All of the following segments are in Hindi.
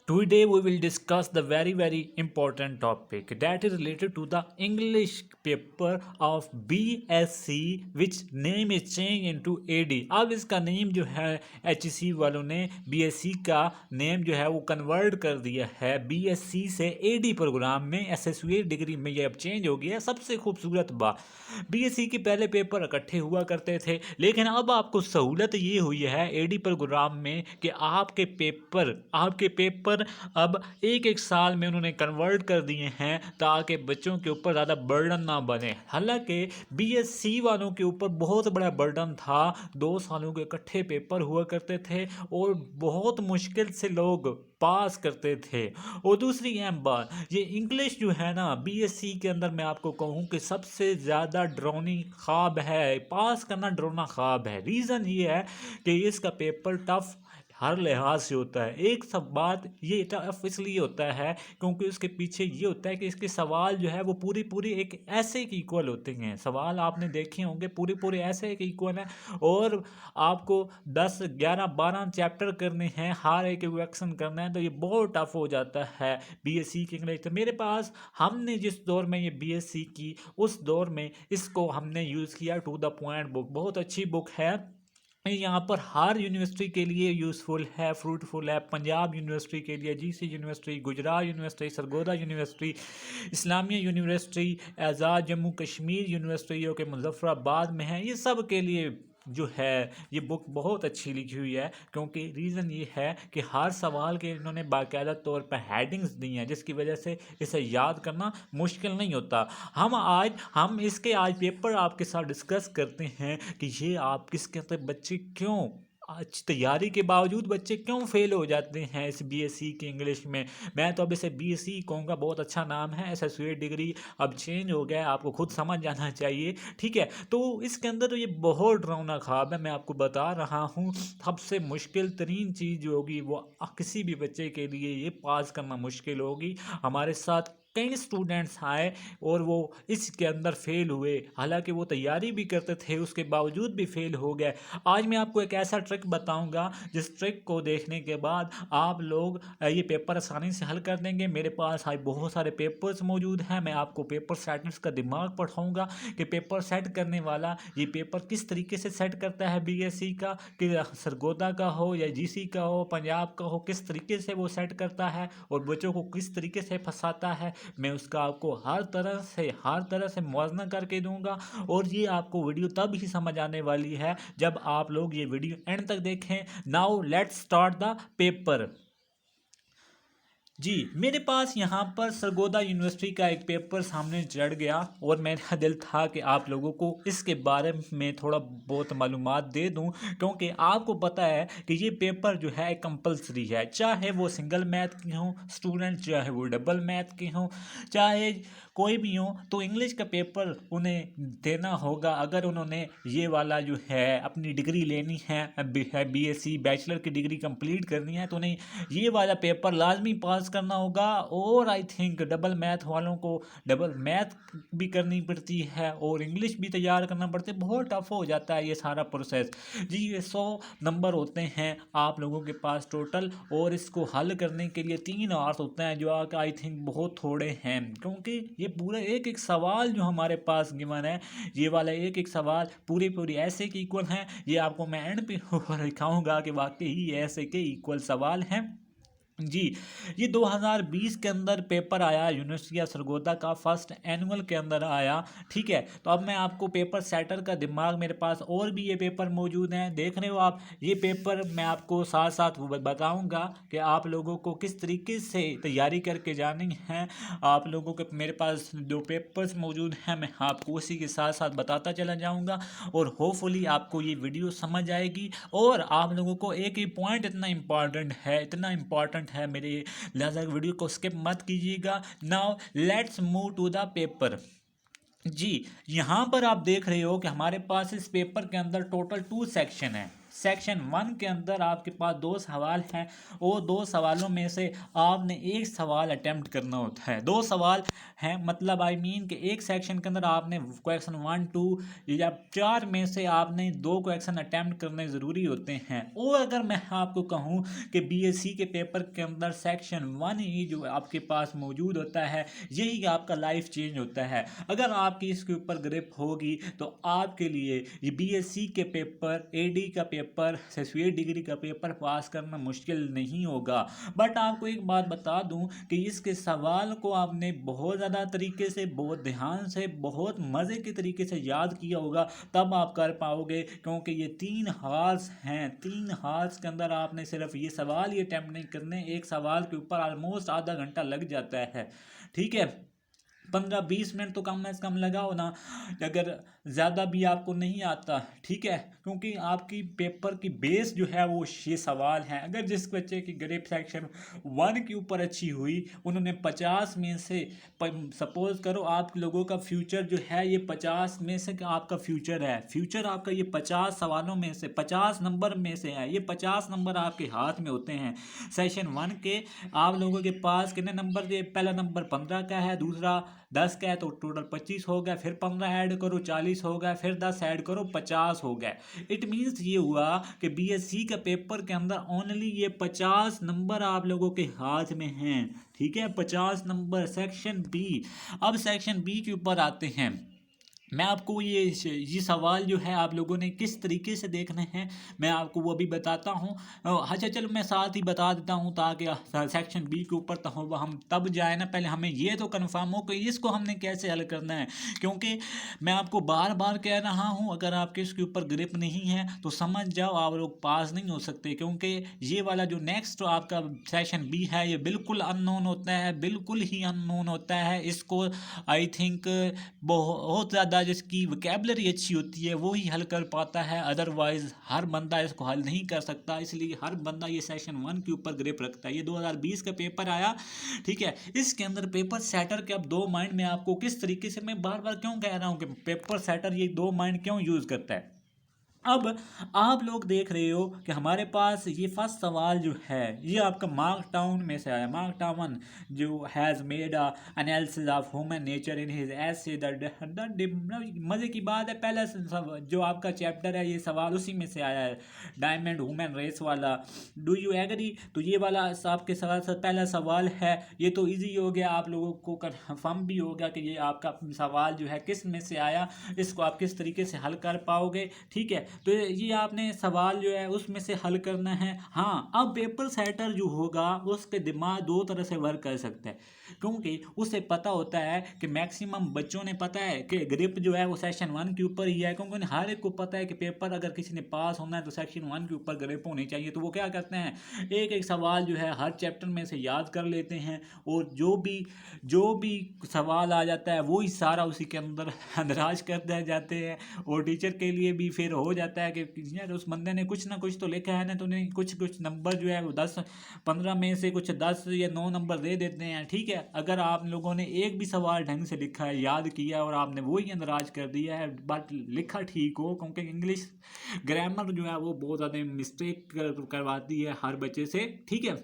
Today we will discuss the very important topic that is related to the English paper of BSc which name is changed into AD। अब इसका नेम जो है HEC वालों ने BSc का नेम जो है वो कन्वर्ट कर दिया है BSc से AD प्रोग्राम में, एसोसिएट डिग्री में ये अब चेंज हो गया है। सबसे खूबसूरत बात, BSc के पहले पेपर इकट्ठे हुआ करते थे, लेकिन अब आपको सहूलत ये हुई है AD प्रोग्राम में कि आपके पेपर अब एक साल में उन्होंने कन्वर्ट कर दिए हैं ताकि बच्चों के ऊपर ज़्यादा बर्डन ना बने। हालांकि BSc वालों के ऊपर बहुत बड़ा बर्डन था, 2 सालों के इकट्ठे पेपर हुआ करते थे और बहुत मुश्किल से लोग पास करते थे। और दूसरी अहम बात, ये इंग्लिश जो है ना BSc के अंदर मैं आपको कहूँ कि सबसे ज़्यादा डरावनी ख्वाब है, पास करना डरावना ख्वाब है। रीज़न ये है कि इसका पेपर टफ हर लिहाज से होता है। एक सब बात ये टफ इसलिए होता है क्योंकि उसके पीछे ये होता है कि इसके सवाल जो है वो पूरी एक ऐसे के इक्वल होते हैं। सवाल आपने देखे होंगे पूरे ऐसे के इक्वल हैं और आपको 10 11 12 चैप्टर करने हैं, हर एक रिएक्शन करना है, तो ये बहुत टफ हो जाता है BSc की इंग्लिश। तो मेरे पास हमने जिस दौर में ये BSc की उस दौर में इसको हमने यूज़ किया टू द पॉइंट बुक, बहुत अच्छी बुक है। यहाँ पर हर यूनिवर्सिटी के लिए यूज़फुल है, फ्रूटफुल है। पंजाब यूनिवर्सिटी के लिए, GC university, Gujrat university, Sargodha university, Islamia university, Azad Jammu Kashmir university जो कि मुजफ्फराबाद में है, ये सब के लिए जो है ये बुक बहुत अच्छी लिखी हुई है। क्योंकि रीज़न ये है कि हर सवाल के इन्होंने बाकायदा तौर पर हेडिंग्स दी हैं जिसकी वजह से इसे याद करना मुश्किल नहीं होता। हम इसके आज पेपर आपके साथ डिस्कस करते हैं कि ये आप किसके अंदर बच्चे क्यों अच्छी तैयारी के बावजूद बच्चे क्यों फेल हो जाते हैं इस BSc की इंग्लिश में। मैं तो अब इसे BSc कहूँगा, बहुत अच्छा नाम है, एसोसिएट डिग्री अब चेंज हो गया है, आपको खुद समझ जाना चाहिए। ठीक है, तो इसके अंदर तो ये बहुत डरावना ख्वाब है, मैं आपको बता रहा हूँ। सबसे मुश्किल तरीन चीज़ जो होगी वो किसी भी बच्चे के लिए ये पास करना मुश्किल होगी। हमारे साथ कई स्टूडेंट्स आए और वो इसके अंदर फेल हुए, हालांकि वो तैयारी भी करते थे उसके बावजूद भी फेल हो गए। आज मैं आपको एक ऐसा ट्रिक बताऊंगा जिस ट्रिक को देखने के बाद आप लोग ये पेपर आसानी से हल कर देंगे। मेरे पास आज बहुत सारे पेपर्स मौजूद हैं, मैं आपको पेपर सेटर्स का दिमाग पढ़ाऊंगा कि पेपर सेट करने वाला ये पेपर किस तरीके से सेट करता है BSc का, कि सरगोदा का हो या GC का हो, पंजाब का हो, किस तरीके से वो सेट करता है और बच्चों को किस तरीके से फंसाता है। मैं उसका आपको हर तरह से मुआवजा करके दूंगा और ये आपको वीडियो तब ही समझ आने वाली है जब आप लोग ये वीडियो एंड तक देखें। Now let's start the paper. जी, मेरे पास यहाँ पर सरगोदा यूनिवर्सिटी का एक पेपर सामने चढ़ गया और मेरा दिल था कि आप लोगों को इसके बारे में थोड़ा बहुत मालूमात दे दूं, क्योंकि आपको पता है कि ये पेपर जो है कंपलसरी है, चाहे वो सिंगल मैथ की हो स्टूडेंट, चाहे वो डबल मैथ के हों, चाहे कोई भी हो, तो इंग्लिश का पेपर उन्हें देना होगा। अगर उन्होंने ये वाला जो है अपनी डिग्री लेनी है, BSc बैचलर की डिग्री कंप्लीट करनी है, तो उन्हें ये वाला पेपर लाजमी पास करना होगा। और आई थिंक डबल मैथ वालों को डबल मैथ भी करनी पड़ती है और इंग्लिश भी तैयार करना पड़ता है, बहुत टफ हो जाता है ये सारा प्रोसेस। जी, ये 100 नंबर होते हैं आप लोगों के पास टोटल, और इसको हल करने के लिए 3 आवर्स होते हैं जो आई थिंक बहुत थोड़े हैं, क्योंकि ये पूरा एक सवाल जो हमारे पास गिवन है, ये वाला एक सवाल पूरी ऐसे के इक्वल हैं। ये आपको मैं एंड पे दिखाऊंगा कि वाकई ही ऐसे के इक्वल सवाल हैं। जी, ये 2020 के अंदर पेपर आया यूनिवर्सिटी ऑफ सरगोदा का, फर्स्ट एनुअल के अंदर आया। ठीक है, तो अब मैं आपको पेपर सेटर का दिमाग, मेरे पास और भी ये पेपर मौजूद हैं, देख रहे हो आप। ये पेपर मैं आपको साथ साथ बताऊंगा कि आप लोगों को किस तरीके से तैयारी करके जानी है। आप लोगों के मेरे पास जो पेपर्स मौजूद हैं मैं आपको उसी के साथ साथ बताता चला जाऊँगा और होपफुली आपको ये वीडियो समझ आएगी। और आप लोगों को एक ही पॉइंट इतना इम्पॉर्टेंट है मेरे, लिहाजा वीडियो को स्किप मत कीजिएगा। Now let's move to the paper. जी, यहाँ पर आप देख रहे हो कि हमारे पास इस पेपर के अंदर टोटल 2 सेक्शन है। सेक्शन 1 के अंदर आपके पास 2 सवाल हैं और 2 सवालों में से आपने एक सवाल अटेम्प्ट करना होता है। 2 सवाल हैं मतलब आई मीन कि एक सेक्शन के अंदर आपने क्वेश्चन 1 2 या 4 में से आपने 2 क्वेश्चन अटेम्प्ट करने ज़रूरी होते हैं। और अगर मैं आपको कहूँ कि बीएससी के पेपर के अंदर सेक्शन 1 ही जो आपके पास मौजूद होता है, यही आपका लाइफ चेंज होता है। अगर आपकी इसके ऊपर ग्रिप होगी तो आपके लिए ये बीएससी के पेपर, एडी का पेपर, एसोसिएट डिग्री का पेपर पास करना मुश्किल नहीं होगा। बट आपको एक बात बता दूं कि इसके सवाल को आपने बहुत ज़्यादा तरीके से, बहुत ध्यान से, बहुत मज़े के तरीके से याद किया होगा, तब आप कर पाओगे। क्योंकि ये 3 हार्स हैं, 3 हार्स के अंदर आपने सिर्फ ये सवाल ही अटैम्प्ट नहीं करने, एक सवाल के ऊपर ऑलमोस्ट आधा घंटा लग जाता है। ठीक है, 15-20 मिनट तो कम से कम लगाओ ना, अगर ज़्यादा भी आपको नहीं आता। ठीक है, क्योंकि आपकी पेपर की बेस जो है वो ये सवाल हैं। अगर जिस बच्चे की ग्रेप सेक्शन 1 के ऊपर अच्छी हुई, उन्होंने 50 में से, सपोज करो आप लोगों का फ्यूचर जो है ये 50 में से आपका फ्यूचर है, फ्यूचर आपका ये 50 सवालों में से 50 नंबर में से है, ये 50 नंबर आपके हाथ में होते हैं। सेशन 1 के आप लोगों के पास कितने नंबर दिए, पहला नंबर 15 का है, दूसरा 10 का है, तो टोटल 25 हो गया, फिर 15 ऐड करो 40 हो गया, फिर 10 ऐड करो 50 हो गया। इट मीन्स ये हुआ कि बीएससी का पेपर के अंदर ओनली ये 50 नंबर आप लोगों के हाथ में हैं। ठीक है, 50 नंबर सेक्शन बी। अब सेक्शन बी के ऊपर आते हैं। मैं आपको ये सवाल जो है आप लोगों ने किस तरीके से देखने हैं मैं आपको वो भी बताता हूँ। अच्छा चलो मैं साथ ही बता देता हूँ ताकि सेक्शन बी के ऊपर तो हम तब जाए ना, पहले हमें ये तो कंफर्म हो कि इसको हमने कैसे हल करना है। क्योंकि मैं आपको बार बार कह रहा हूँ, अगर आपके इसके ऊपर ग्रिप नहीं है तो समझ जाओ आप लोग पास नहीं हो सकते। क्योंकि ये वाला जो नेक्स्ट आपका सेक्शन बी है ये बिल्कुल अननोन होता है, बिल्कुल ही अननोन होता है। इसको आई थिंक बहुत ज़्यादा जिसकी वोकैबलरी अच्छी होती है वो ही हल कर पाता है, अदरवाइज हर बंदा इसको हल नहीं कर सकता। इसलिए हर बंदा ये सेशन 1 के ऊपर ग्रिप रखता है। ये 2020 का पेपर आया, ठीक है, इसके अंदर पेपर सेटर के अब 2 माइंड में आपको किस तरीके से, मैं बार बार क्यों कह रहा हूँ कि पेपर सेटर ये 2 माइंड क्यों यूज़ करता है। अब आप लोग देख रहे हो कि हमारे पास ये फर्स्ट सवाल जो है ये आपका मार्क टाउन में से आया। मार्क टाउन जो has made a analysis of human nature in his एसे मज़े की बात है, पहला जो आपका चैप्टर है ये सवाल उसी में से आया है, डायमंड ह्यूमन रेस वाला। Do you agree? तो ये वाला आपके सवाल से पहला सवाल है, ये तो इजी हो गया, आप लोगों को कंफर्म भी हो गया कि ये आपका सवाल जो है किस में से आया, इसको आप किस तरीके से हल कर पाओगे। ठीक है, तो ये आपने सवाल जो है उसमें से हल करना है। हाँ, अब पेपर सेटर जो होगा उसके दिमाग 2 तरह से वर्क कर सकता है, क्योंकि उसे पता होता है कि मैक्सिमम बच्चों ने पता है कि ग्रिप जो है वो सेक्शन 1 के ऊपर ही है। क्योंकि हर एक को पता है कि पेपर अगर किसी ने पास होना है तो सेक्शन 1 के ऊपर ग्रिप होनी चाहिए। तो वो क्या करते हैं, एक एक सवाल जो है हर चैप्टर में से याद कर लेते हैं और जो भी सवाल आ जाता है वो ही सारा उसी के अंदर अंदराज कर दे जाते हैं। और टीचर के लिए भी फिर हो जाता है कि यार उस बंदे ने कुछ ना कुछ तो लिखा है ना, तो नहीं कुछ नंबर जो है वो 10-15 में से कुछ 10 या 9 नंबर दे देते हैं। ठीक है, अगर आप लोगों ने एक भी सवाल ढंग से लिखा है, याद किया और आपने वो ही अंदराज कर दिया है, बट लिखा ठीक हो, क्योंकि इंग्लिश ग्रामर जो है वो बहुत ज़्यादा मिस्टेक करवाती है हर बच्चे से। ठीक है,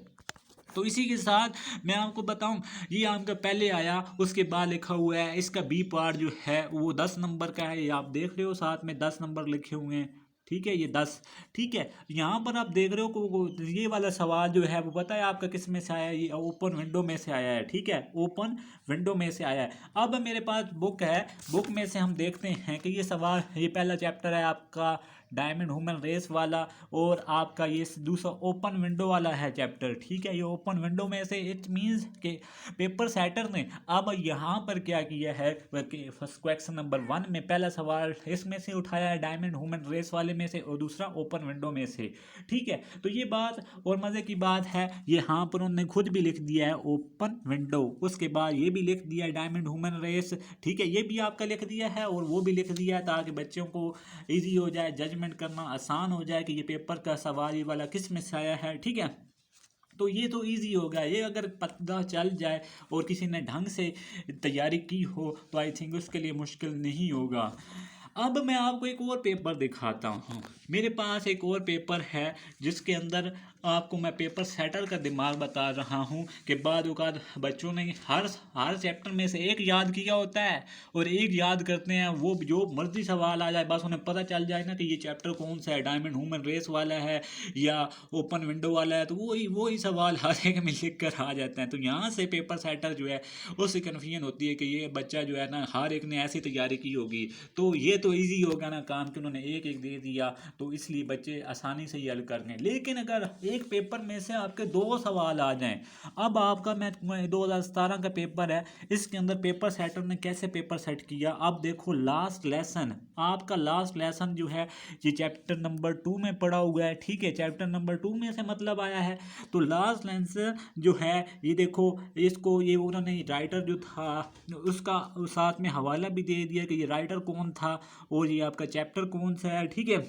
तो इसी के साथ मैं आपको बताऊं, ये आपका पहले आया, उसके बाद लिखा हुआ है इसका बी पार्ट जो है वो 10 नंबर का है। ये आप देख रहे हो साथ में 10 नंबर लिखे हुए हैं। ठीक है, ये 10। ठीक है, यहाँ पर आप देख रहे हो ये वाला सवाल जो है वो पता है आपका किस में से आया है, ये ओपन विंडो में से आया है। ठीक है, ओपन विंडो में से आया है। अब मेरे पास बुक है, बुक में से हम देखते हैं कि ये सवाल, ये पहला चैप्टर है आपका डायमंड ह्यूमन रेस वाला, और आपका ये दूसरा ओपन विंडो वाला है चैप्टर। ठीक है, ये ओपन विंडो में से, इट मीन्स के पेपर सेटर ने अब यहाँ पर क्या किया है, फर्स्ट क्वेश्चन नंबर 1 में पहला सवाल इसमें से उठाया है डायमंड ह्यूमन रेस वाले में से और दूसरा ओपन विंडो में से। ठीक है, तो ये बात और मज़े की बात है, यहाँ पर उन्होंने खुद भी लिख दिया है ओपन विंडो, उसके बाद ये भी लिख दिया है डायमंड ह्यूमन रेस। ठीक है, ये भी आपका लिख दिया है और वो भी लिख दिया है, ताकि बच्चों को ईजी हो जाए, जजमेंट करना आसान हो जाए कि ये पेपर का सवाल ये वाला किस में से आया है। ठीक है, तो ये तो इजी हो गया, ये अगर पता चल जाए और किसी ने ढंग से तैयारी की हो तो आई थिंक उसके लिए मुश्किल नहीं होगा। अब मैं आपको एक और पेपर दिखाता हूँ। मेरे पास एक और पेपर है जिसके अंदर आपको मैं पेपर सेटर का दिमाग बता रहा हूँ कि बाद औक़ात बच्चों ने हर हर चैप्टर में से एक याद किया होता है और एक याद करते हैं, वो जो मर्जी सवाल आ जाए बस उन्हें पता चल जाए ना कि ये चैप्टर कौन सा है, डायमंड ह्यूमन रेस वाला है या ओपन विंडो वाला है, तो वही सवाल हर एक में लिख कर आ जाते हैं। तो यहाँ से पेपर सेटर जो है उससे कन्फ्यूजन होती है कि ये बच्चा जो है ना हर एक ने ऐसी तैयारी की होगी तो ये तो ईजी होगा ना काम कि उन्होंने एक एक दे दिया, तो इसलिए बच्चे आसानी से ये हल कर लें। लेकिन अगर एक पेपर में से आपके दो सवाल आ जाएं, अब आपका मैं 2017 का पेपर है, इसके अंदर पेपर सेटर ने कैसे पेपर सेट किया। अब देखो लास्ट लेसन, आपका लास्ट लेसन जो है ये चैप्टर नंबर 2 में पड़ा हुआ है, ठीक है। चैप्टर नंबर 2 में से मतलब आया है, तो लास्ट लेसन जो है ये देखो, इसको ये उन्होंने राइटर जो था उसका साथ में हवाला भी दे दिया कि ये राइटर कौन था और ये आपका चैप्टर कौन सा है, ठीक है।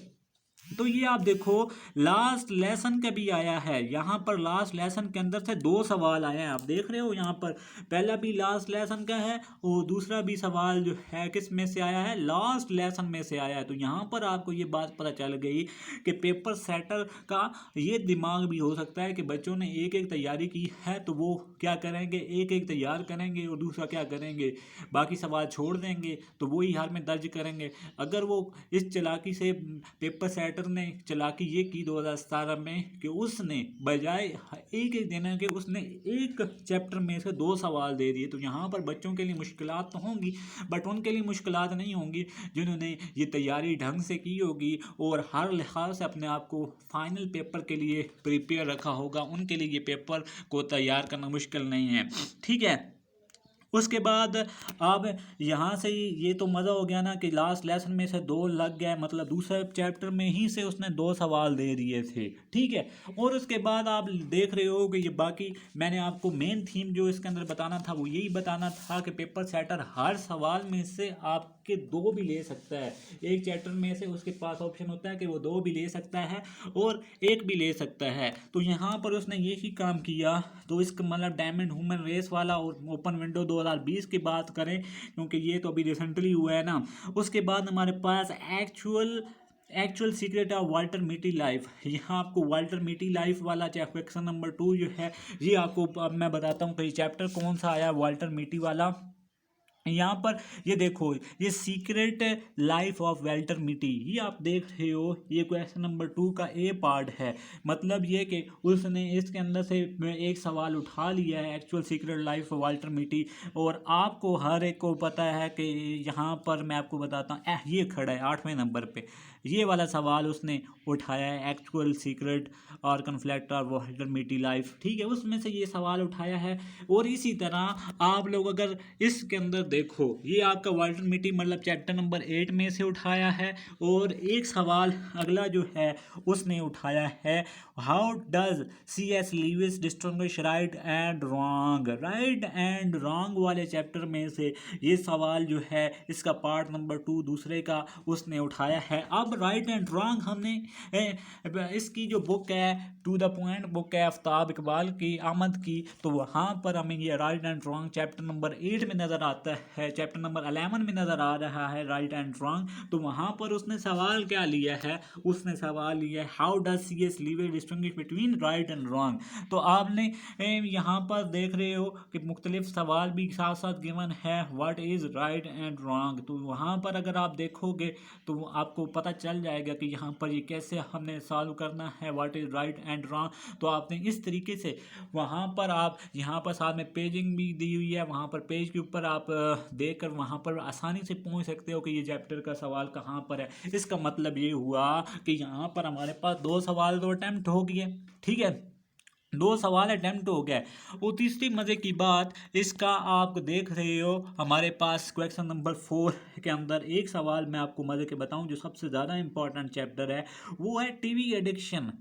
तो ये आप देखो लास्ट लेसन का भी आया है, यहाँ पर लास्ट लेसन के अंदर से दो सवाल आए हैं, आप देख रहे हो यहाँ पर, पहला भी लास्ट लेसन का है और दूसरा भी सवाल जो है किस में से आया है, लास्ट लेसन में से आया है। तो यहाँ पर आपको ये बात पता चल गई कि पेपर सेटर का ये दिमाग भी हो सकता है कि बच्चों ने एक एक तैयारी की है तो वो क्या करेंगे, एक एक तैयार करेंगे और दूसरा क्या करेंगे, बाकी सवाल छोड़ देंगे तो वही हार में दर्ज करेंगे। अगर वो इस चालाकी से पेपर सेटर ने चालाकी ये की 2017 में कि उसने बजाय एक एक देने के उसने एक चैप्टर में से दो सवाल दे दिए। तो यहाँ पर बच्चों के लिए मुश्किलात तो होंगी, बट उनके लिए मुश्किलात नहीं होंगी जिन्होंने ये तैयारी ढंग से की होगी और हर लिहाज से अपने आप को फाइनल पेपर के लिए प्रिपेयर रखा होगा, उनके लिए ये पेपर को तैयार करना मुश्किल नहीं है, ठीक है। उसके बाद अब यहाँ से ये तो मज़ा हो गया ना कि लास्ट लेसन में से दो लग गए, मतलब दूसरे चैप्टर में ही से उसने दो सवाल दे दिए थे, ठीक है। और उसके बाद आप देख रहे हो कि ये बाकी मैंने आपको मेन थीम जो इसके अंदर बताना था वो यही बताना था कि पेपर सेटर हर सवाल में से आपके दो भी ले सकता है, एक चैप्टर में से उसके पास ऑप्शन होता है कि वो दो भी ले सकता है और एक भी ले सकता है। तो यहाँ पर उसने यही काम किया। तो इसका मतलब डायमंड ह्यूमन रेस वाला और ओपन विंडो 2020 की बात करें क्योंकि ये तो अभी रिसेंटली हुआ है ना। उसके बाद हमारे पास एक्चुअल सीक्रेट ऑफ वाल्टर मिटी लाइफ, यहाँ आपको वाल्टर मिटी लाइफ वाला क्वेश्चन नंबर 2 जो है ये आपको अब मैं बताता हूँ कि चैप्टर कौन सा आया वाल्टर मिटी वाला। यहाँ पर ये देखो ये सीक्रेट लाइफ ऑफ वाल्टर मिटी, ये आप देख रहे हो, ये क्वेश्चन नंबर 2 का ए पार्ट है। मतलब ये कि उसने इसके अंदर से एक सवाल उठा लिया है actual secret life of Walter मिटी, और आपको हर एक को पता है कि यहाँ पर मैं आपको बताता हूँ, ये खड़ा है 8वें नंबर पे, ये वाला सवाल उसने उठाया है एक्चुअल सीक्रेट और कन्फ्लिक्ट ऑफ वाल्टर मिटी लाइफ, ठीक है, उसमें से ये सवाल उठाया है। और इसी तरह आप लोग अगर इसके अंदर देखो ये आपका वाल्टर मिटी मतलब चैप्टर नंबर 8 में से उठाया है। और एक सवाल अगला जो है उसने उठाया है how does C.S. Lewis distinguish right and wrong वाले चैप्टर में से ये सवाल जो है इसका पार्ट नंबर 2 दूसरे का उसने उठाया है। अब राइट एंड रॉन्ग हमने इसकी जो बुक है टू द पॉइंट बुक है आफ्ताब इकबाल की आमद की, तो वहाँ पर हमें ये right and wrong chapter number 8 में नज़र आता है, चैप्टर नंबर 11 में नज़र आ रहा है राइट एंड रॉन्ग। तो वहाँ पर उसने सवाल क्या लिया है, उसने सवाल लिया है how does C.S. Lewis distinguish between right and wrong. तो आपने यहाँ पर देख रहे हो कि मुख्तलिफ सवाल भी साथ साथ गिवन है what is right and wrong. तो वहाँ पर अगर आप देखोगे तो आपको पता चल जाएगा कि यहाँ पर ये कैसे हमने सॉल्व करना है what is right and wrong. तो आपने इस तरीके से वहाँ पर आप यहाँ पर साथ में पेजिंग भी दी हुई है, वहाँ पर पेज के ऊपर आप देख कर वहाँ पर आसानी से पहुँच सकते हो कि ये चैप्टर का सवाल कहाँ पर है। इसका मतलब ये हुआ कि यहाँ पर हमारे पास दो सवाल तो अटैम्प्ट हो गए, ठीक है, दो सवाल अटैम्प्ट हो गया। और तीसरी मज़े की बात इसका आप देख रहे हो हमारे पास क्वेश्चन नंबर 4 के अंदर एक सवाल मैं आपको मज़े के बताऊं जो सबसे ज़्यादा इंपॉर्टेंट चैप्टर है वो है टीवी एडिक्शन।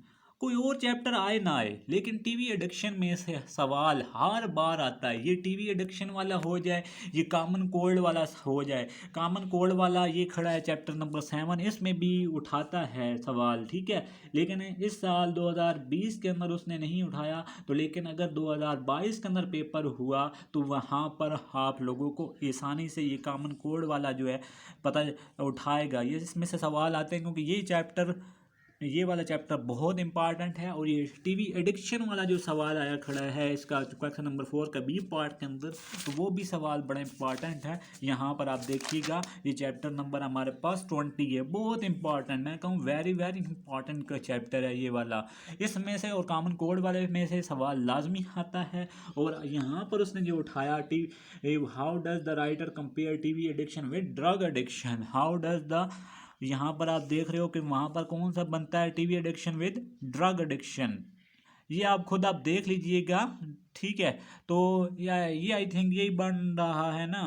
कोई और चैप्टर आए ना आए, लेकिन टीवी एडिक्शन में से सवाल हर बार आता है। ये टीवी एडिक्शन वाला हो जाए, ये कॉमन कोल्ड वाला हो जाए। कॉमन कोल्ड वाला ये खड़ा है चैप्टर नंबर 7, इसमें भी उठाता है सवाल, ठीक है। लेकिन इस साल 2020 के अंदर उसने नहीं उठाया, तो लेकिन अगर 2022 के अंदर पेपर हुआ तो वहाँ पर आप लोगों को आसानी से ये कॉमन कोड वाला जो है पता उठाएगा। ये इसमें से सवाल आते हैं, क्योंकि ये वाला चैप्टर बहुत इंपॉर्टेंट है। और ये टीवी एडिक्शन वाला जो सवाल आया खड़ा है इसका क्वेश्चन नंबर 4 का बी पार्ट के अंदर, तो वो भी सवाल बड़ा इंपॉर्टेंट है। यहाँ पर आप देखिएगा, ये चैप्टर नंबर हमारे पास 20 है, बहुत इंपॉर्टेंट, मैं कहूँ वेरी वेरी इंपॉर्टेंट का चैप्टर है ये वाला। इसमें से और कॉमन कोड वाले में से सवाल लाजमी आता है। और यहाँ पर उसने जो उठाया, how does the writer compare TV addiction with drug addiction, how does the, यहाँ पर आप देख रहे हो कि वहाँ पर कौन सा बनता है TV addiction with drug addiction, ये आप खुद आप देख लीजिएगा, ठीक है। तो ये आई थिंक यही बन रहा है ना,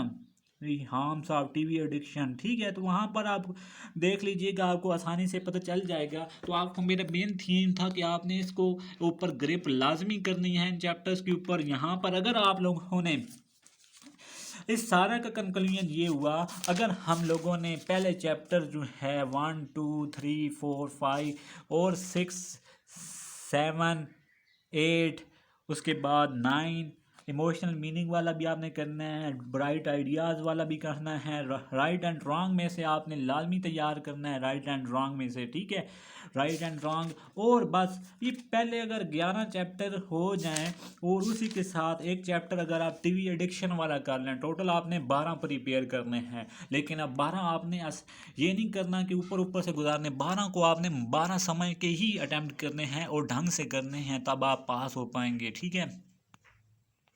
हार्म्स ऑफ टीवी एडिक्शन, ठीक है। तो वहाँ पर आप देख लीजिएगा, आपको आसानी से पता चल जाएगा। तो आपको मेरा मेन थीम था कि आपने इसको ऊपर ग्रिप लाजमी करनी है इन चैप्टर्स के ऊपर। यहाँ पर अगर आप लोगों ने इस सारा का कंक्लूजन ये हुआ, अगर हम लोगों ने पहले चैप्टर जो है 1 2 3 4 5 और 6 7 8, उसके बाद 9 इमोशनल मीनिंग वाला भी आपने करना है, ब्राइट आइडियाज़ वाला भी करना है, राइट एंड रॉन्ग में से आपने लाजमी तैयार करना है, राइट एंड रॉन्ग में से, ठीक है, राइट एंड रॉन्ग। और बस ये पहले अगर 11 चैप्टर हो जाएं और उसी के साथ एक चैप्टर अगर आप टीवी एडिक्शन वाला कर लें, टोटल आपने 12 प्रिपेयर करने हैं। लेकिन अब 12 आपने ये नहीं करना कि ऊपर ऊपर से गुजारने, 12 को आपने 12 समय के ही अटैम्प्ट करने हैं और ढंग से करने हैं, तब आप पास हो पाएंगे, ठीक है।